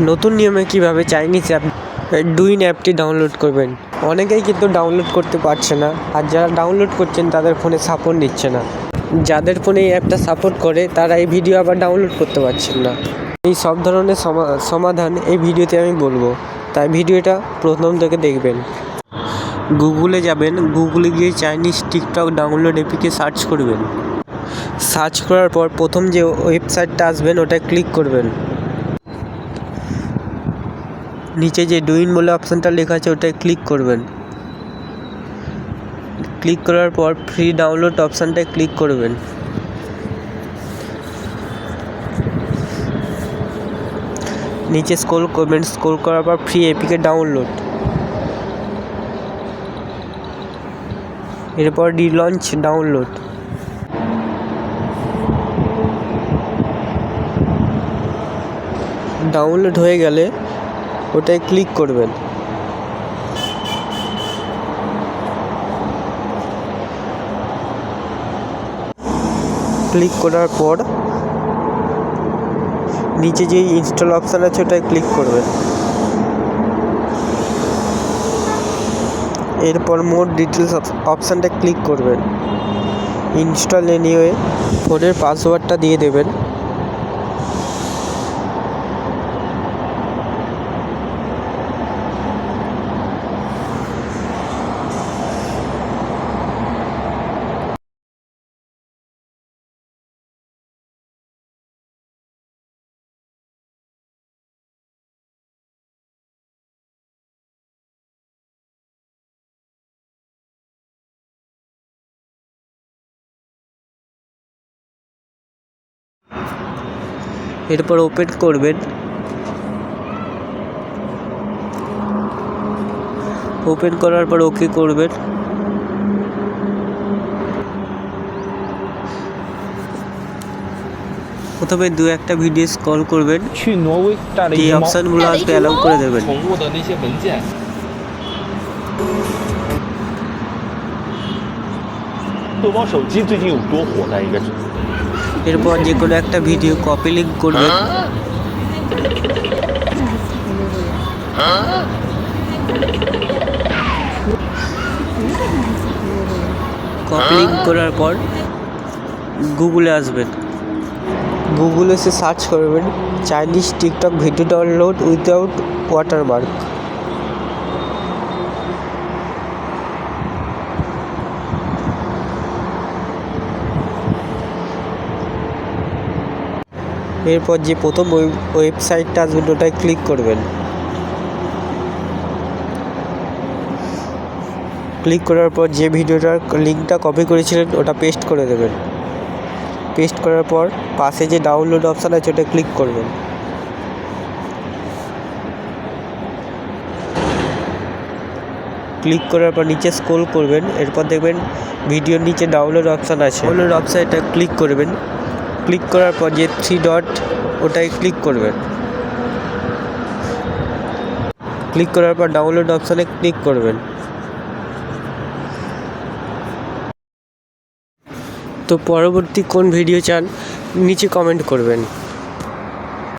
নতুন নিয়মে কিভাবে চাইনিজ অ্যাপ ডুইন অ্যাপটি ডাউনলোড করবেন। অনেকেই কিন্তু ডাউনলোড করতে পারছে না, আর যারা ডাউনলোড করছেন তাদের ফোনে সাপোর্ট নিচ্ছে না। যাদের ফোনে এই অ্যাপটা সাপোর্ট করে তারা এই ভিডিও আবার ডাউনলোড করতে পারছেন না। এই সব ধরনের সমাধান এই ভিডিওতে আমি বলবো, তাই ভিডিওটা প্রথম থেকে দেখবেন। গুগলে যাবেন, গুগলে গিয়ে চাইনিজ টিকটক ডাউনলোড অ্যাপকে সার্চ করবেন। সার্চ করার পর প্রথম যে ওয়েবসাইটটা আসবেন ওটায় ক্লিক করবেন। নিচে যে ডুইন বলে অপশানটা লেখা আছে ওটায় ক্লিক করবেন। ক্লিক করার পর ফ্রি ডাউনলোড অপশানটায় ক্লিক করবেন। নিচে স্ক্রল করবেন, স্ক্রল করার পর ফ্রি এপিকে ডাউনলোড, এরপর রিলঞ্চ ডাউনলোড। ডাউনলোড হয়ে গেলে ওটায় ক্লিক করবেন। ক্লিক করার পর নিচে যে ইনস্টল অপশান আছে ওটায় ক্লিক করবেন। এরপর মোর ডিটেলস অপশানটা ক্লিক করবেন। ইনস্টল এনিওয়ে ফোনের পাসওয়ার্ডটা দিয়ে দেবেন। এরপর ওপেন করবেন। ওপেন করার পর ওকে করবেন। প্রথমে দু একটা ভিডিও স্ক্রল করবেন, এই অপশানগুলো আসবে অ্যালাউ করে দেবেন। এরপর যে কোনো একটা ভিডিও কপি লিঙ্ক করবেন। কপি লিঙ্ক করার পর গুগলে আসবেন। গুগলে এসে সার্চ করবেন Chinese TikTok video download without watermark. এরপর যে প্রথম ওয়েবসাইটটা আসবে ওটায় ক্লিক করবেন। ক্লিক করার পর যে ভিডিওটার লিঙ্কটা কপি করেছিলেন ওটা পেস্ট করে দেবেন। পেস্ট করার পর পাশে যে ডাউনলোড অপশান আছে ওটা ক্লিক করবেন। ক্লিক করার পর নিচে স্ক্রল করবেন, এরপর দেখবেন ভিডিওর নিচে ডাউনলোড অপশান আছে, ডাউনলোড অপশানটা ক্লিক করবেন। ক্লিক করার পর যে 3 ডট ওটাই ক্লিক করবেন। ক্লিক করার পর ডাউনলোড অপশানে ক্লিক করবেন। তো পরবর্তী কোন ভিডিও চান নিচে কমেন্ট করবেন।